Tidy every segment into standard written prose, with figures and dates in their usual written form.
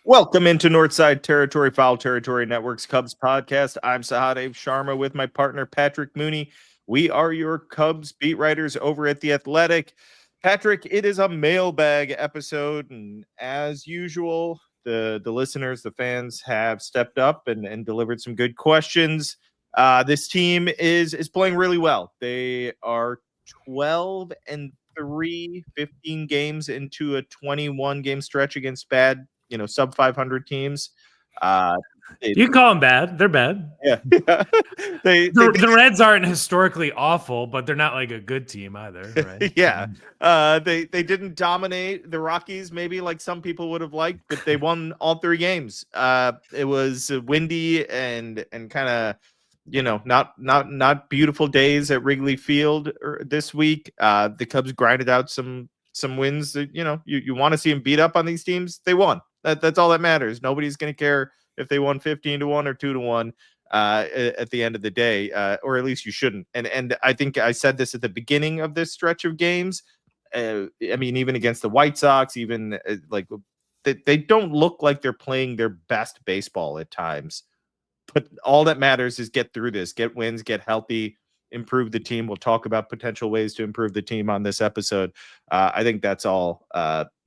Welcome into Northside Territory, Foul Territory Network's Cubs podcast. I'm Sahadev Sharma with my partner, Patrick Mooney. We are your Cubs beat writers over at The Athletic. Patrick, it is a mailbag episode, and as usual, the listeners, the fans have stepped up and delivered some good questions. This team is playing really well. They are 12-3, 15 games into a 21 game stretch against bad, sub 500 teams. You can call them bad. They're bad. Yeah. The Reds aren't historically awful, but they're not like a good team either, right? Yeah. They didn't dominate the Rockies, maybe like some people would have liked, but they won all three games. It was windy and kind of, not beautiful days at Wrigley Field this week. The Cubs grinded out some wins that, you want to see them beat up on these teams. They won. That's all that matters. Nobody's going to care if they won 15-1 or 2-1 at the end of the day, or at least you shouldn't. And I think I said this at the beginning of this stretch of games. I mean, even against the White Sox, even like they don't look like they're playing their best baseball at times. But all that matters is get through this, get wins, get healthy, improve the team. We'll talk about potential ways to improve the team on this episode. I think that's all.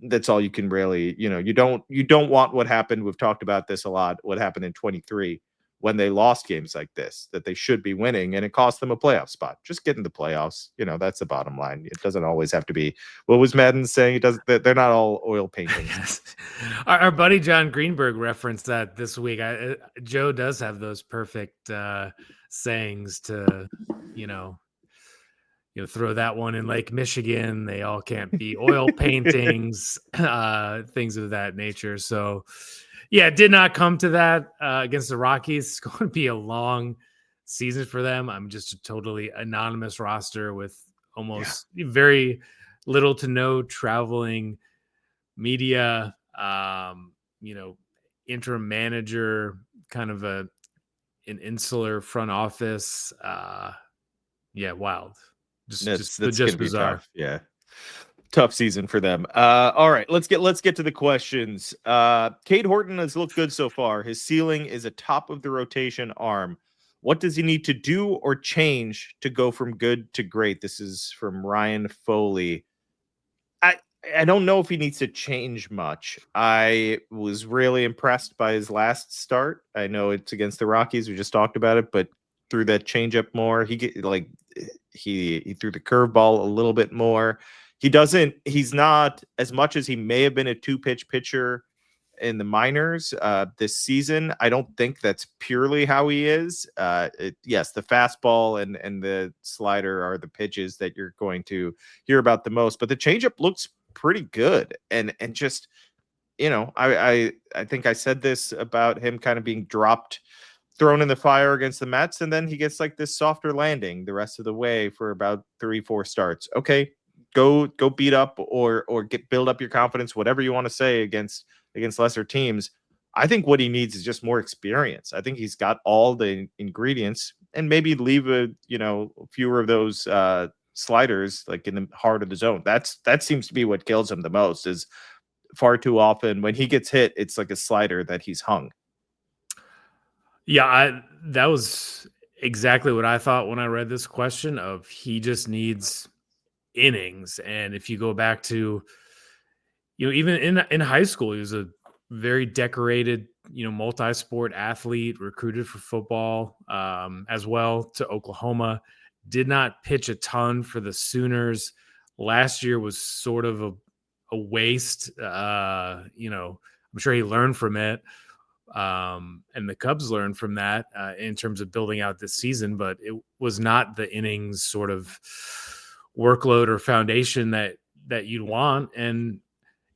That's all you can really, you don't want what happened. We've talked about this a lot. What happened in 23 when they lost games like this that they should be winning, and it cost them a playoff spot. Just get in the playoffs. That's the bottom line. It doesn't always have to be. What was Madden saying? It doesn't. They're not all oil paintings. Yes. Our buddy John Greenberg referenced that this week. Joe does have those perfect sayings to, throw that one in Lake Michigan. They all can't be oil paintings, things of that nature. So, yeah, it did not come to that against the Rockies. It's going to be a long season for them. I'm just a totally anonymous roster with almost very little to no traveling media, interim manager, kind of an insular front office. Wild. Just bizarre. Tough. Yeah. Tough season for them. All right, let's get to the questions. Cade Horton has looked good so far. His ceiling is a top of the rotation arm. What does he need to do or change to go from good to great? This is from Ryan Foley. I don't know if he needs to change much. I was really impressed by his last start. I know it's against the Rockies. We just talked about it, but threw that changeup more. He threw the curveball a little bit more. He's not as much as he may have been a 2-pitch pitcher in the minors this season. I don't think that's purely how he is. Yes, the fastball and the slider are the pitches that you're going to hear about the most, but the changeup looks pretty good. And just, I think I said this about him kind of being thrown in the fire against the Mets, and then he gets like this softer landing the rest of the way for about 3-4 starts. Okay, go beat up or build up your confidence, whatever you want to say against lesser teams. I think what he needs is just more experience. I think he's got all the ingredients, and maybe leave fewer of those sliders like in the heart of the zone. That seems to be what kills him the most. Is far too often when he gets hit, it's like a slider that he's hung. Yeah, that was exactly what I thought when I read this question. Of he just needs innings. And if you go back to, even in high school, he was a very decorated, multi-sport athlete, recruited for football as well to Oklahoma. Did not pitch a ton for the Sooners. Last year was sort of a waste. I'm sure he learned from it. And the Cubs learned from that in terms of building out this season, but it was not the innings sort of workload or foundation that you'd want. And,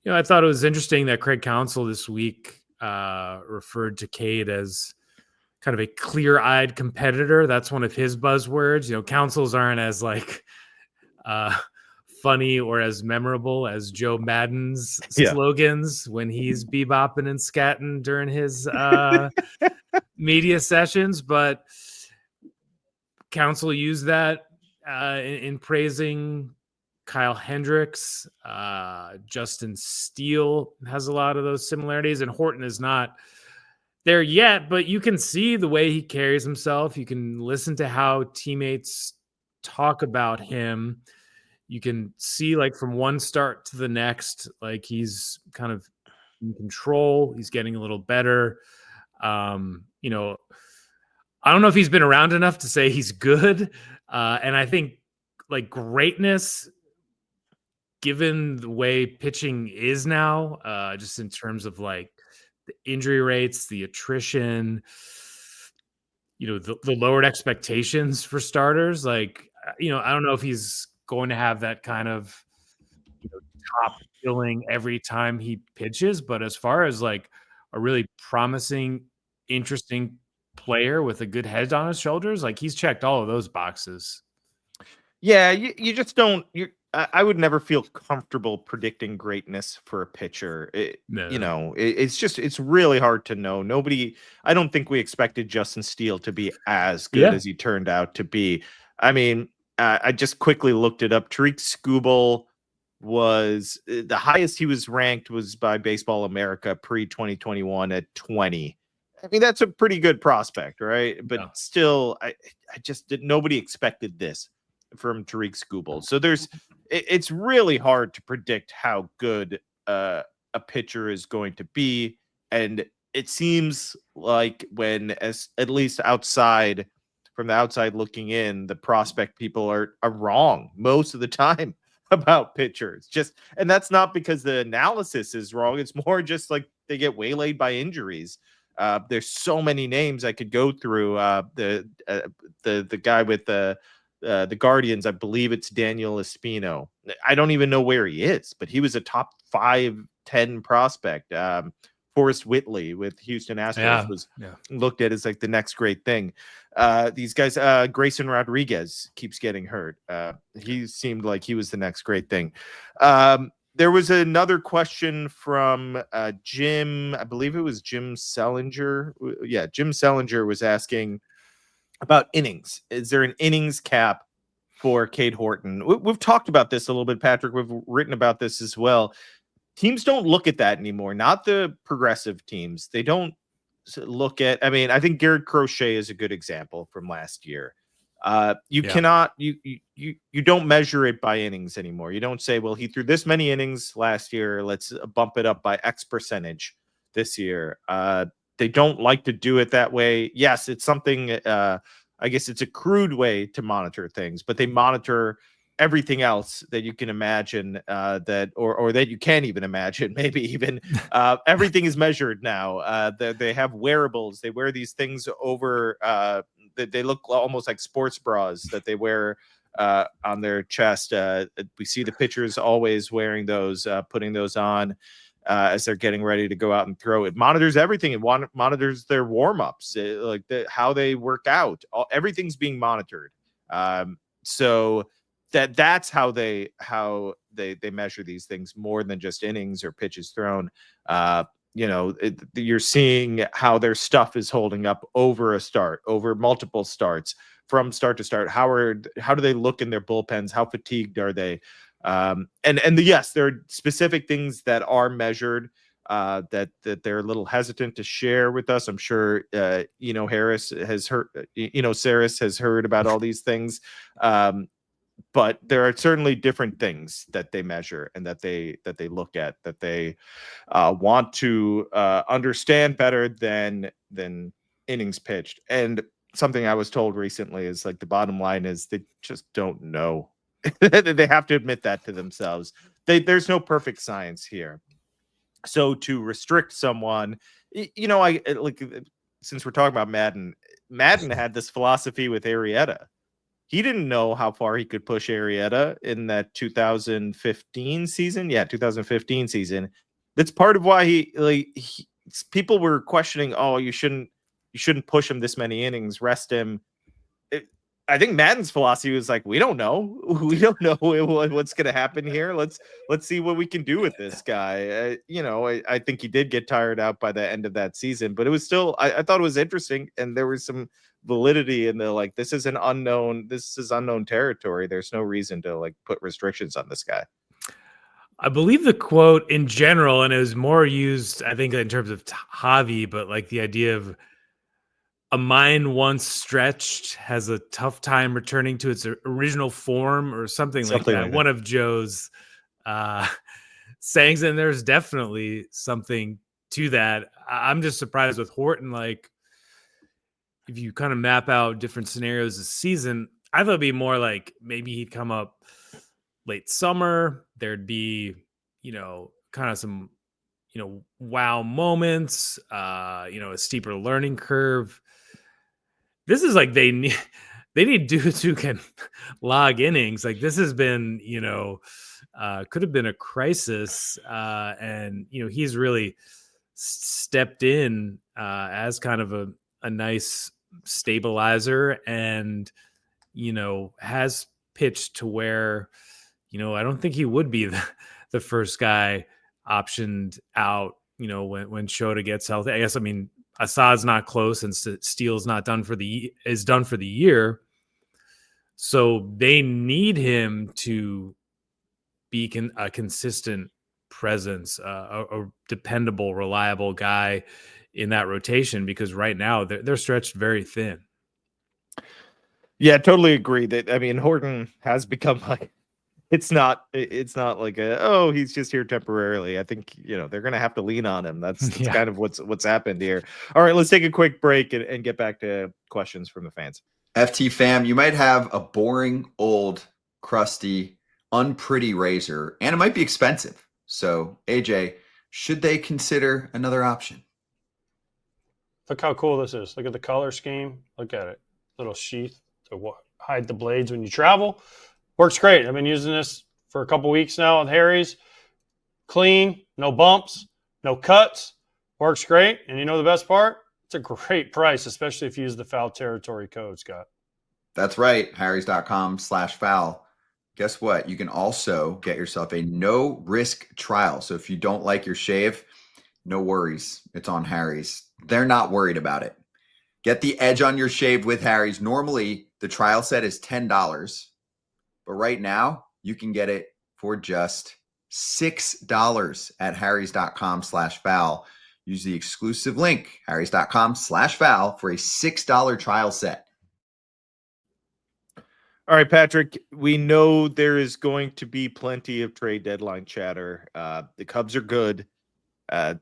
I thought it was interesting that Craig Counsell this week referred to Cade as kind of a clear-eyed competitor. That's one of his buzzwords. Counsels aren't as like funny or as memorable as Joe Madden's slogans when he's bebopping and scatting during his media sessions. But Counsell used that in praising Kyle Hendricks, Justin Steele has a lot of those similarities, and Horton is not there yet, but you can see the way he carries himself. You can listen to how teammates talk about him. You can see, like, from one start to the next, like, he's kind of in control. He's getting a little better. You know, I don't know if he's been around enough to say he's good. And I think, like, greatness, given the way pitching is now, just in terms of like the injury rates, the attrition, the lowered expectations for starters, like, I don't know if he's going to have that kind of, top billing every time he pitches, but as far as like a really promising, interesting player with a good head on his shoulders, like, he's checked all of those boxes. Yeah, you just don't. I would never feel comfortable predicting greatness for a pitcher. No. It's really hard to know. Nobody. I don't think we expected Justin Steele to be as good Yeah. as he turned out to be. I mean, I just quickly looked it up. Tariq Skubal was the highest he was ranked was by Baseball America pre 2021 at 20. I mean, that's a pretty good prospect, right? But Yeah. still, I just did. Nobody expected this from Tariq Skubal. So it's really hard to predict how good a pitcher is going to be. And it seems like at least from the outside looking in, the prospect people are wrong most of the time about pitchers. And that's not because the analysis is wrong. It's more just like they get waylaid by injuries. There's so many names I could go through. The guy with the Guardians, I believe it's Daniel Espino. I don't even know where he is, but he was a top 5-10 prospect. Forrest Whitley with Houston Astros was looked at as like the next great thing. These guys, Grayson Rodriguez keeps getting hurt. He seemed like he was the next great thing. There was another question from Jim. I believe it was Jim Sellinger. Yeah, Jim Sellinger was asking about innings. Is there an innings cap for Cade Horton? We've talked about this a little bit, Patrick. We've written about this as well. Teams don't look at that anymore. Not the progressive teams. They don't look at. I mean, I think Garrett Crochet is a good example from last year. Cannot you don't measure it by innings anymore. You don't say, well, he threw this many innings last year. Let's bump it up by X percentage this year. They don't like to do it that way. Yes, it's something. I guess it's a crude way to monitor things, but they monitor everything else that you can imagine, or that you can't even imagine. Maybe even everything is measured now. They have wearables. They wear these things over. They look almost like sports bras that they wear on their chest. We see the pitchers always wearing those, putting those on. As they're getting ready to go out and throw. It monitors everything. It monitors their warm-ups, how they work out. Everything's being monitored. So that's how they measure these things more than just innings or pitches thrown. You're seeing how their stuff is holding up over multiple starts, from start to start. How do they look in their bullpens? How fatigued are they? Yes, there are specific things that are measured that they're a little hesitant to share with us. I'm sure Harris has heard, Saris has heard about all these things, but there are certainly different things that they measure and that they look at, that they want to understand better than innings pitched. And something I was told recently is, like, the bottom line is they just don't know. They have to admit that to themselves. There's no perfect science here. So to restrict someone, I like, since we're talking about Madden had this philosophy with Arrieta. He didn't know how far he could push Arrieta in that 2015 season. Yeah, 2015 season. That's part of why people were questioning, oh, you shouldn't push him this many innings, rest him. I think Madden's philosophy was like, we don't know. We don't know what's going to happen here. Let's see what we can do with this guy. I think he did get tired out by the end of that season, but it was still, I thought it was interesting. And there were some validity in the like this is unknown territory. There's no reason to like put restrictions on this guy. I believe the quote in general, and it was more used, I think, in terms of Javi, but like the idea of a mind once stretched has a tough time returning to its original form or something like Something that. like that. One of Joe's uh, sayings, and there's definitely something to that. I'm just surprised with Horton. Like, if you kind of map out different scenarios this season, I thought it'd be more like maybe he'd come up late summer. There'd be, kind of some, wow moments, a steeper learning curve. This is like they need they need dudes who can log innings. Like this has been, could have been a crisis. And he's really stepped in as kind of a nice stabilizer and has pitched to where I don't think he would be the first guy optioned out when Shota gets healthy. I guess, I mean, Assad's not close and Steele's not done for the year, so they need him to be a consistent presence, a dependable, reliable guy in that rotation, because right now they're stretched very thin. Yeah, totally agree. That I mean, Horton has become like it's not like he's just here temporarily. I think they're gonna have to lean on him. That's kind of what's happened here. All right, let's take a quick break and get back to questions from the fans. FT fam, you might have a boring, old, crusty, unpretty razor, and it might be expensive. So, AJ, should they consider another option? Look how cool this is. Look at the color scheme. Look at it. Little sheath to hide the blades when you travel. Works great. I've been using this for a couple weeks now with Harry's. Clean, no bumps, no cuts. Works great. And you know the best part? It's a great price, especially if you use the foul territory code, Scott. That's right. Harrys.com/foul. Guess what? You can also get yourself a no-risk trial. So if you don't like your shave, no worries. It's on Harry's. They're not worried about it. Get the edge on your shave with Harry's. Normally, the trial set is $10. But right now, you can get it for just $6 at harrys.com/foul. Use the exclusive link, harrys.com/foul, for a $6 trial set. All right, Patrick, we know there is going to be plenty of trade deadline chatter. The Cubs are good.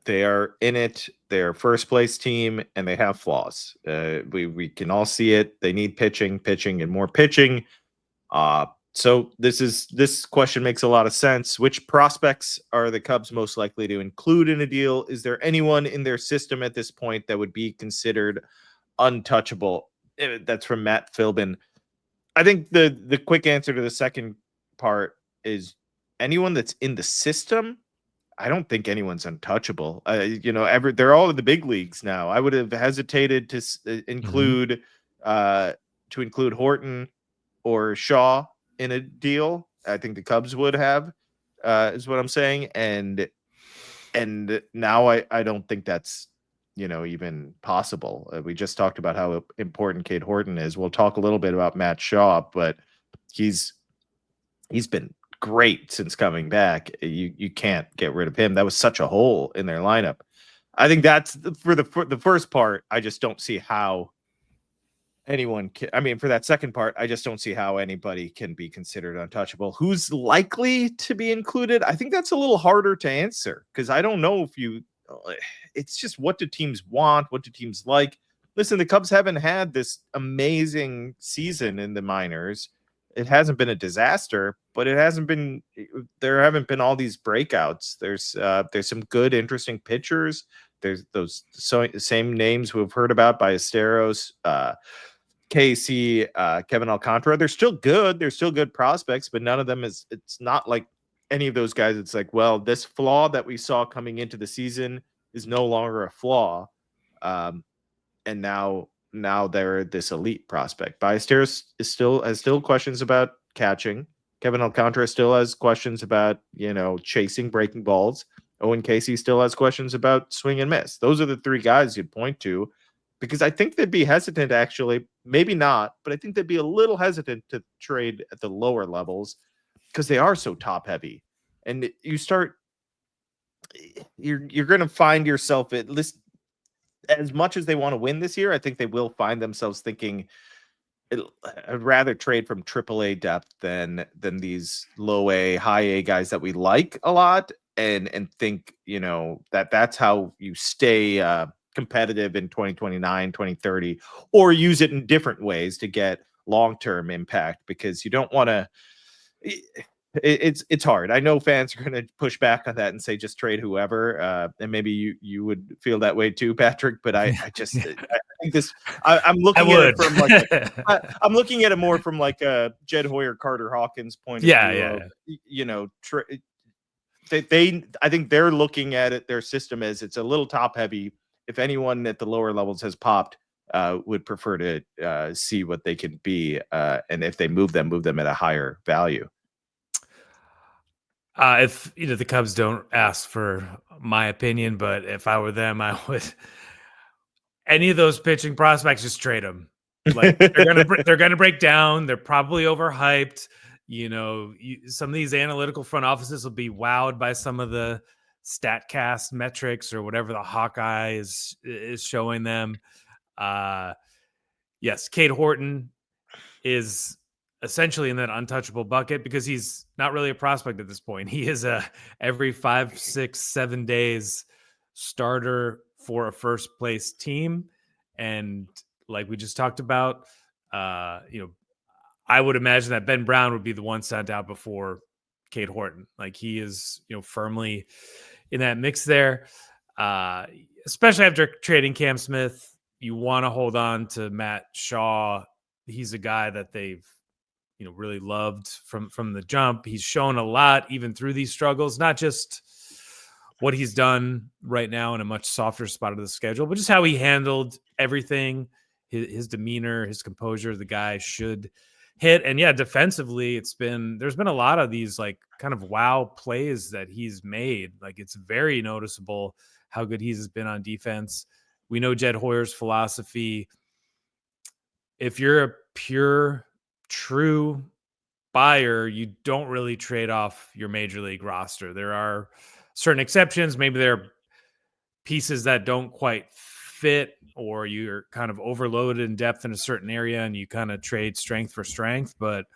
They are in it. They're first place team, and they have flaws. We can all see it. They need pitching, and more pitching. So this question makes a lot of sense. Which prospects are the Cubs most likely to include in a deal? Is there anyone in their system at this point that would be considered untouchable? That's from Matt Philbin. I think the quick answer to the second part is anyone that's in the system. I don't think anyone's untouchable. They're all in the big leagues now. I would have hesitated to include Horton or Shaw in a deal. I think the Cubs would have, is what I'm saying. And now I don't think that's even possible. We just talked about how important Cade Horton is. We'll talk a little bit about Matt Shaw, but he's been great since coming back. You can't get rid of him. That was such a hole in their lineup. I think that's for the first part. I just don't see how anyone can. I mean, for that second part, I just don't see how anybody can be considered untouchable. Who's likely to be included? I think that's a little harder to answer because I don't know if it's just what do teams want? What do teams like? Listen, the Cubs haven't had this amazing season in the minors. It hasn't been a disaster, but there haven't been all these breakouts. There's some good, interesting pitchers. There's those same names we've heard about by Esteros, Casey, Kevin Alcantara. They're still good. They're still good prospects, but none of them it's not like any of those guys. It's like, well, this flaw that we saw coming into the season is no longer a flaw. And now they're this elite prospect. Ballesteros has still questions about catching. Kevin Alcantara still has questions about, chasing breaking balls. Owen Casey still has questions about swing and miss. Those are the three guys you'd point to. because I think they'd be hesitant, actually, maybe not, but I think they'd be a little hesitant to trade at the lower levels because they are so top heavy. And you're going to find yourself, at least as much as they want to win this year, I think they will find themselves thinking, I'd rather trade from AAA depth than these low A, high A guys that we like a lot, and think, that's how you stay competitive in 2029, 2030, or use it in different ways to get long-term impact, because you don't want to. It's hard. I know fans are going to push back on that and say just trade whoever, and maybe you would feel that way too, Patrick. But I think this. I'm looking at it from like I'm looking at it more from like a Jed Hoyer, Carter Hawkins point of view. I think they're looking at it, their system as it's a little top heavy. If anyone at the lower levels has popped, would prefer to see what they can be, and if they move them at a higher value. If the Cubs don't ask for my opinion, but if I were them, I would. Any of those pitching prospects, just trade them. Like they're gonna break down. They're probably overhyped. Some of these analytical front offices will be wowed by some of the StatCast metrics or whatever the Hawkeye is showing them. Yes, Cade Horton is essentially in that untouchable bucket because he's not really a prospect at this point. He is a every 5, 6, 7 days starter for a first place team. And like we just talked about, I would imagine that Ben Brown would be the one sent out before Cade Horton. Like he is, firmly in that mix there. Especially after trading Cam Smith, you want to hold on to Matt Shaw. He's a guy that they've, really loved from the jump. He's shown a lot even through these struggles, not just what he's done right now in a much softer spot of the schedule, but just how he handled everything, his demeanor, his composure. The guy should hit. And yeah, defensively, there's been a lot of these like kind of wow plays that he's made. Like it's very noticeable how good he's been on defense. We know Jed Hoyer's philosophy. If you're a pure, true buyer, you don't really trade off your major league roster. There are certain exceptions. Maybe there are pieces that don't quite fit, or you're kind of overloaded in depth in a certain area and you kind of trade strength for strength. But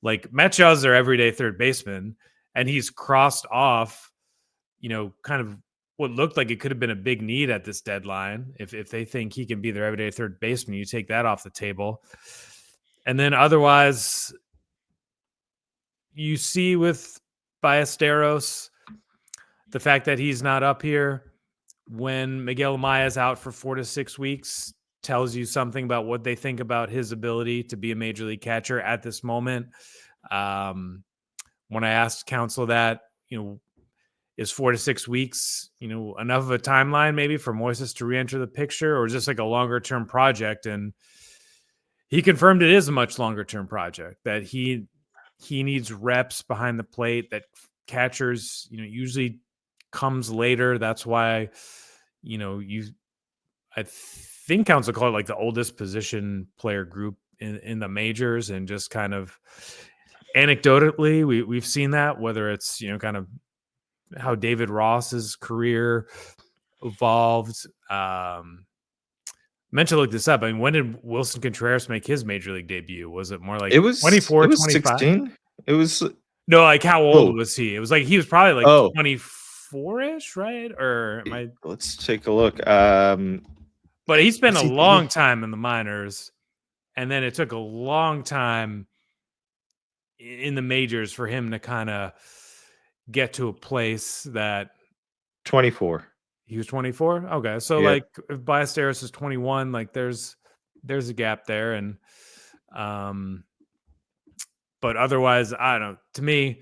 like Matt Shaw's their everyday third baseman, and he's crossed off, kind of what looked like it could have been a big need at this deadline. If they think he can be their everyday third baseman, you take that off the table. And then otherwise, you see with Ballesteros, the fact that he's not up here when Miguel Amaya is out for 4 to 6 weeks tells you something about what they think about his ability to be a major league catcher at this moment. When I asked counsel that, is 4 to 6 weeks, enough of a timeline maybe for Moises to re-enter the picture, or is this like a longer term project? And he confirmed it is a much longer term project, that he needs reps behind the plate, that catchers, usually comes later. That's why, I think counsel call it like the oldest position player group in the majors. And just kind of anecdotally, we've seen that, whether it's, kind of how David Ross's career evolved. Meant to look this up. I mean, when did Wilson Contreras make his major league debut? Was it more like it was 24, it was 25? 16? It was no, like how old was he? It was like he was probably like 24-ish, right? Or am I? Let's take a look. But he spent a long time in the minors, and then it took a long time in the majors for him to kind of get to a place that 24. He was 24. Okay. So like if Ballesteros is 21, like there's a gap there. And, but otherwise, I don't know. To me,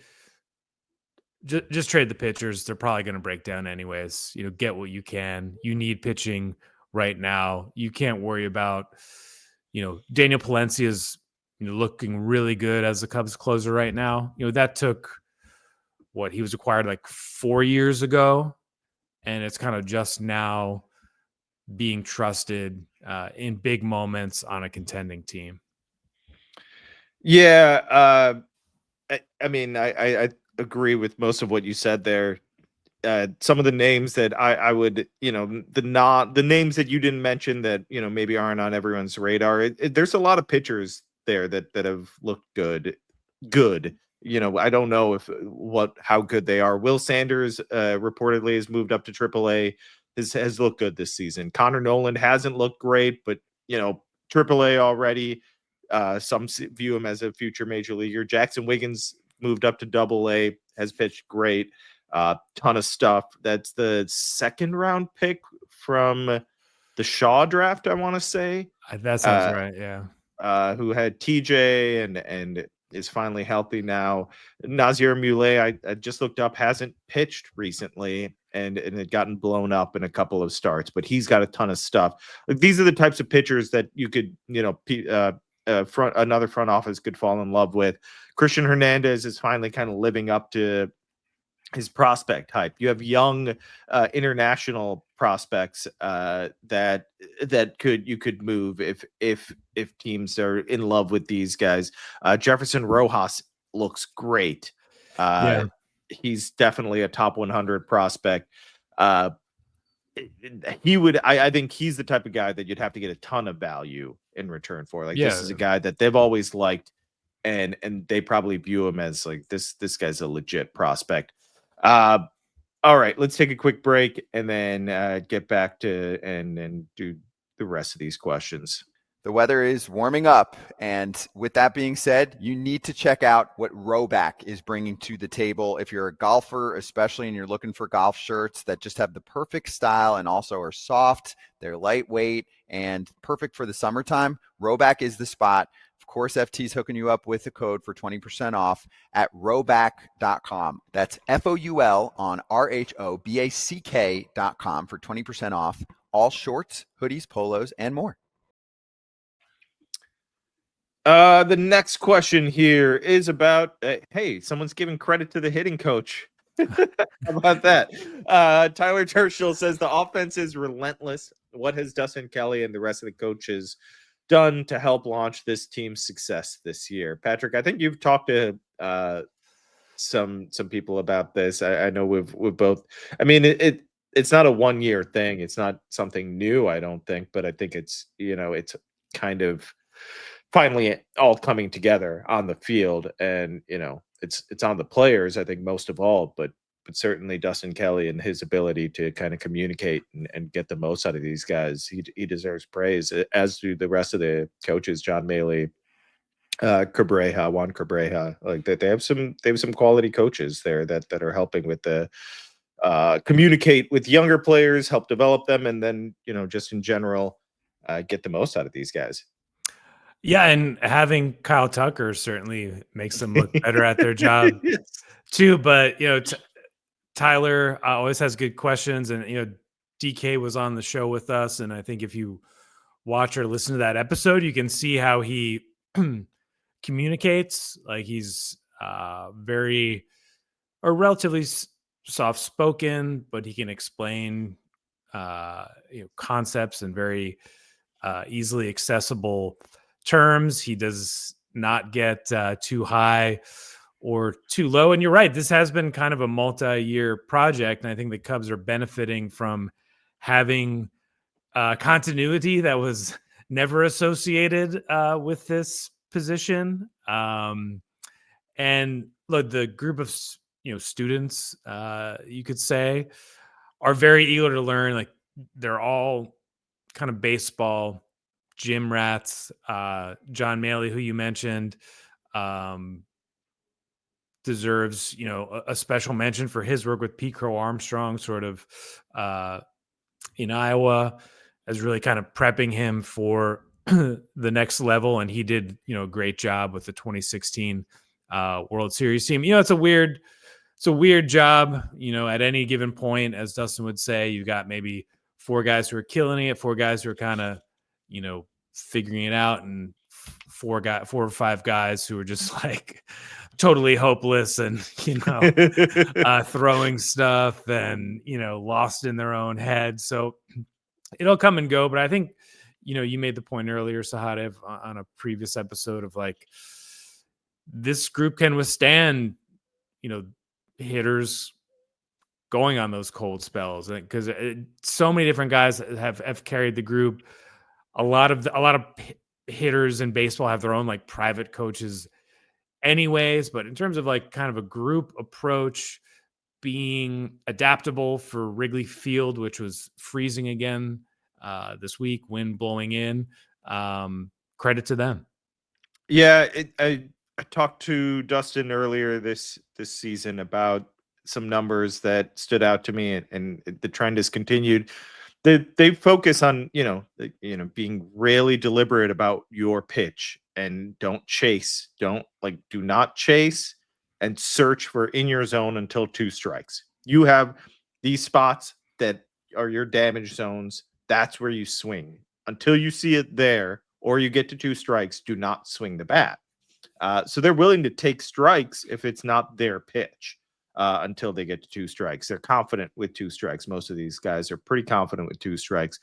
just trade the pitchers. They're probably going to break down anyways. Get what you can. You need pitching right now. You can't worry about, Daniel Palencia is looking really good as the Cubs closer right now. That took he was acquired like 4 years ago. And it's kind of just now being trusted in big moments on a contending team. Yeah, I mean, I agree with most of what you said there. Some of the names that I would, the names that you didn't mention that maybe aren't on everyone's radar. There's a lot of pitchers there that have looked good. I don't know how good they are. Will Sanders reportedly has moved up to AAA. Has looked good this season. Connor Noland hasn't looked great, but AAA already. Some view him as a future major leaguer. Jackson Wiggins moved up to AA, has pitched great. Ton of stuff. That's the second round pick from the Shaw draft, I want to say. That sounds right. Yeah. Who had TJ and is finally healthy now. Nazir Muley, I just looked up, hasn't pitched recently and had gotten blown up in a couple of starts, but he's got a ton of stuff. Like, these are the types of pitchers that you could, another front office could fall in love with. Christian Hernandez is finally kind of living up to his prospect hype. You have young international prospects that you could move if teams are in love with these guys. Jefferson Rojas looks great. He's definitely a top 100 prospect. I think he's the type of guy that you'd have to get a ton of value in return for. This is a guy that they've always liked, and they probably view him as like this guy's a legit prospect. All right, let's take a quick break and then get back to and do the rest of these questions. The weather is warming up, and with that being said, you need to check out what Rhoback is bringing to the table. If you're a golfer, especially, and you're looking for golf shirts that just have the perfect style and also are soft, they're lightweight, and perfect for the summertime, Rhoback is the spot. Of course, FT's hooking you up with a code for 20% off at rhoback.com. That's FOUL on RHOBACK.com for 20% off all shorts, hoodies, polos, and more. The next question here is about, hey, someone's giving credit to the hitting coach. How about that? Tyler Tershel says the offense is relentless. What has Dustin Kelly and the rest of the coaches done to help launch this team's success this year? Patrick, I think you've talked to some people about this. I know we've both. I mean, it's not a 1-year thing. It's not something new, I don't think, but I think it's it's kind of finally all coming together on the field, and it's on the players, I think, most of all, but certainly Dustin Kelly and his ability to kind of communicate and get the most out of these guys. He deserves praise, as do the rest of the coaches, John Maley, Juan Cabreja. Like that, they have some quality coaches there that are helping with the communicate with younger players, help develop them, and then just in general get the most out of these guys. Yeah, and having Kyle Tucker certainly makes them look better at their job too. But Tyler always has good questions, and DK was on the show with us, and I think if you watch or listen to that episode, you can see how he communicates. Like, he's relatively soft spoken, but he can explain concepts in very easily accessible terms. He does not get too high or too low. And you're right, this has been kind of a multi-year project, and I think the Cubs are benefiting from having continuity that was never associated with this position. And look, the group of students, you could say, are very eager to learn. Like, they're all kind of baseball gym rats. John Maley, who you mentioned, deserves a special mention for his work with Pete Crow Armstrong, sort of in Iowa, as really kind of prepping him for the next level. And he did a great job with the 2016 World Series team. It's a weird job. At any given point, as Dustin would say, you've got maybe 4 guys who are killing it, 4 guys who are kind of figuring it out, and 4 or 5 guys who are just like totally hopeless and throwing stuff and lost in their own head. So it'll come and go. But I think, you made the point earlier, Sahadev, on a previous episode of like, this group can withstand, hitters going on those cold spells, because so many different guys have carried the group. A lot of hitters in baseball have their own like private coaches anyways, but in terms of like kind of a group approach, being adaptable for Wrigley Field, which was freezing again this week, wind blowing in, credit to them. Yeah, I talked to Dustin earlier this season about some numbers that stood out to me, and the trend has continued. They focus on being really deliberate about your pitch, and do not chase and search for in your zone until 2 strikes. You have these spots that are your damage zones. That's where you swing until you see it there, or you get to 2 strikes. Do not swing the bat. So they're willing to take strikes if it's not their pitch until they get to 2 strikes. They're confident with 2 strikes. Most of these guys are pretty confident with 2 strikes.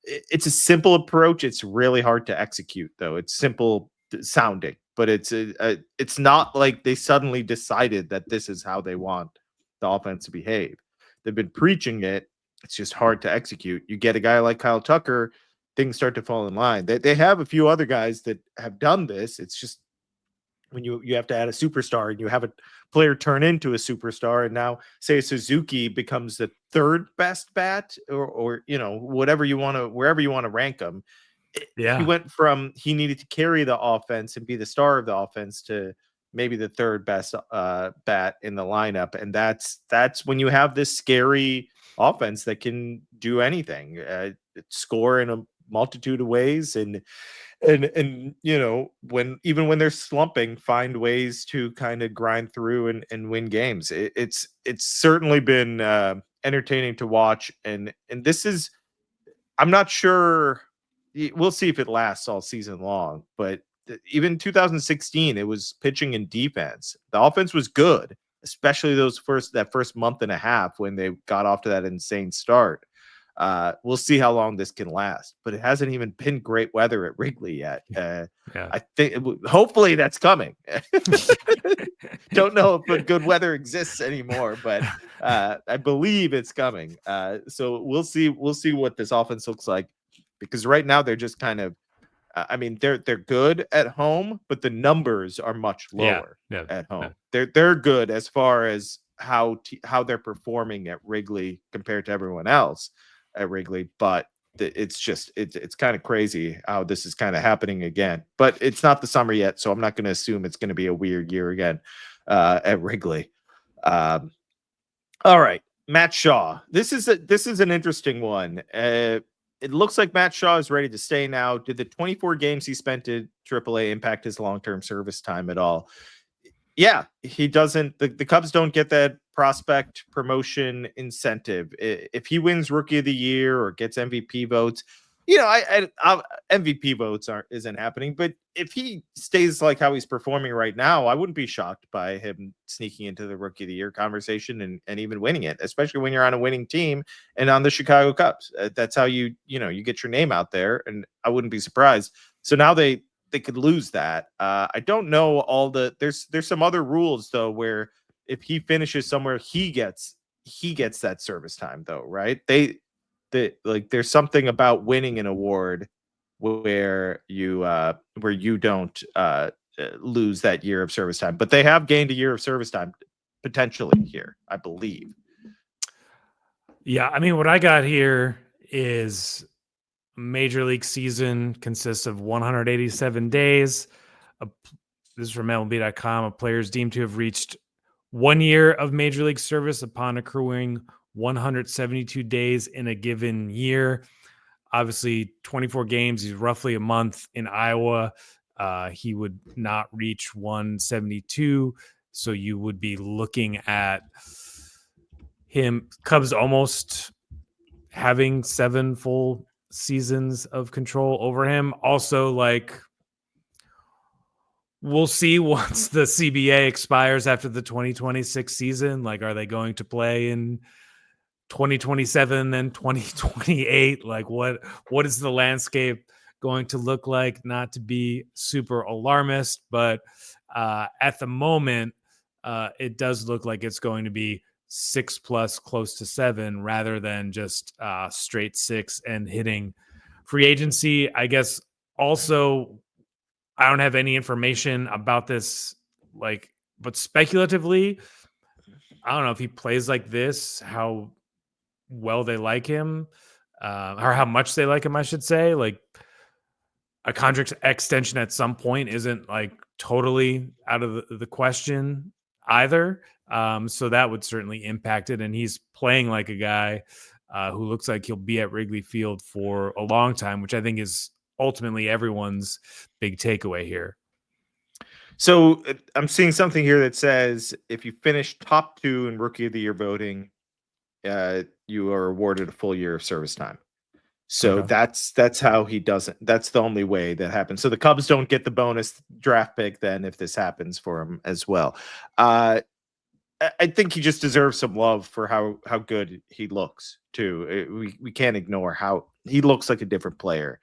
It's a simple approach. It's really hard to execute, though. It's simple sounding, but it's not like they suddenly decided that this is how they want the offense to behave. They've been preaching it. It's just hard to execute. You get a guy like Kyle Tucker, things start to fall in line. They have a few other guys that have done this. It's just when you have to add a superstar and you have a player turn into a superstar, and now say Suzuki becomes the 3rd best bat, or wherever you want to rank him. Yeah, he went from he needed to carry the offense and be the star of the offense to maybe the 3rd best bat in the lineup, and that's when you have this scary offense that can do anything, score in a multitude of ways, and when they're slumping, find ways to kind of grind through and win games. It's certainly been entertaining to watch, and this is, I'm not sure, we'll see if it lasts all season long, but even 2016, it was pitching and defense. The offense was good, especially that first month and a half when they got off to that insane start. We'll see how long this can last, but it hasn't even been great weather at Wrigley yet. yeah. I think hopefully that's coming. Don't know if good weather exists anymore, but I believe it's coming. So we'll see what this offense looks like, because right now they're just kind of, they're good at home, but the numbers are much lower at home. Yeah. They're good as far as how they're performing at Wrigley compared to everyone else at Wrigley, but it's kind of crazy how this is kind of happening again. But it's not the summer yet, so I'm not going to assume it's going to be a weird year again at Wrigley. All right, Matt Shaw. This is an interesting one. It looks like Matt Shaw is ready to stay now. Did the 24 games he spent at AAA impact his long-term service time at all? Yeah, he doesn't. The Cubs don't get that prospect promotion incentive. If he wins Rookie of the Year or gets MVP votes, MVP votes isn't happening. But if he stays like how he's performing right now, I wouldn't be shocked by him sneaking into the Rookie of the Year conversation and even winning it, especially when you're on a winning team and on the Chicago Cubs. That's how you get your name out there, and I wouldn't be surprised. So now they could lose that. I don't know there's some other rules though, where if he finishes somewhere, he gets that service time though, right? There's something about winning an award where you don't lose that year of service time, but they have gained a year of service time potentially here, I believe. Yeah, what I got here is Major League season consists of 187 days. This is from MLB.com. A player is deemed to have reached 1 year of Major League service upon accruing 172 days in a given year. Obviously, 24 games is roughly a month in Iowa. He would not reach 172, so you would be looking at Cubs almost having 7 full seasons of control over him. Also, we'll see once the CBA expires after the 2026 season. Are they going to play in 2027 and 2028. Like what is the landscape going to look like? Not to be super alarmist, but at the moment, it does look like it's going to be 6+ close to 7 rather than just straight 6 and hitting free agency. I guess also I don't have any information about this, like, but speculatively, I don't know if he plays like this, how well they like him, or how much they like him, I should say. Like a contract extension at some point isn't like totally out of the question either. So that would certainly impact it. And he's playing like a guy who looks like he'll be at Wrigley Field for a long time, which I think is ultimately everyone's big takeaway here. So I'm seeing something here that says if you finish top 2 in Rookie of the Year voting, you are awarded a full year of service time. So Okay. that's how he does it. That's the only way that happens. So the Cubs don't get the bonus draft pick then if this happens for him as well. I think he just deserves some love for how good he looks too. We can't ignore how he looks like a different player.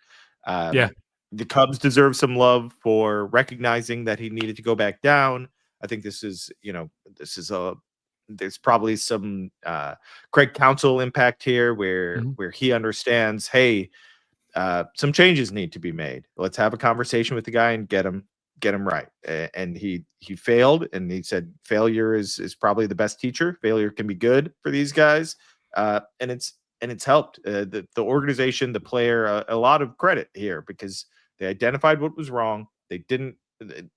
Yeah. The Cubs deserve some love for recognizing that he needed to go back down. I think this is there's probably some Craig Counsell impact here where he understands, hey, some changes need to be made. Let's have a conversation with the guy and get him right. And he failed, and he said failure is probably the best teacher. Failure can be good for these guys, and it's helped the organization, the player, a lot of credit here because they identified what was wrong. They didn't.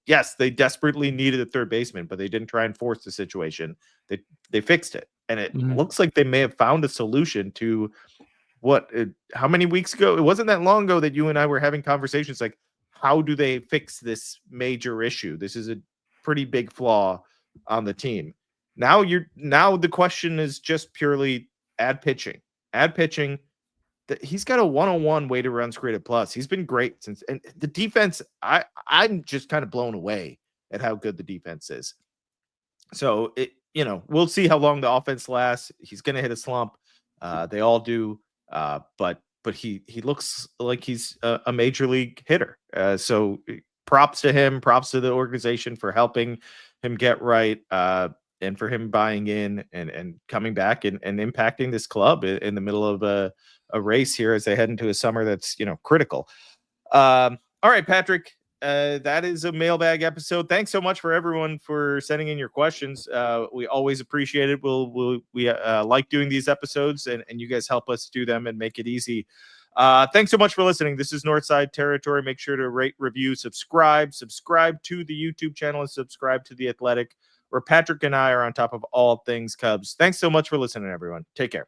Yes, they desperately needed a third baseman, but they didn't try and force the situation. They fixed it, and it looks like they may have found a solution to how many weeks ago? It wasn't that long ago that you and I were having conversations like, how do they fix this major issue? This is a pretty big flaw on the team. Now the question is just purely add pitching. He's got a 101 weighted runs created plus. He's been great since, and the defense, I'm just kind of blown away at how good the defense is. So we'll see how long the offense lasts. He's going to hit a slump. They all do. But he looks like he's a major league hitter. So props to him, props to the organization for helping him get right, and for him buying in and coming back and impacting this club in the middle of a race here as they head into a summer that's critical. All right, Patrick. That is a mailbag episode. Thanks so much for everyone for sending in your questions. We always appreciate it. We like doing these episodes, and you guys help us do them and make it easy. Thanks so much for listening. This is Northside Territory. Make sure to rate, review, subscribe to the YouTube channel, and subscribe to The Athletic, where Patrick and I are on top of all things Cubs. Thanks so much for listening, everyone. Take care.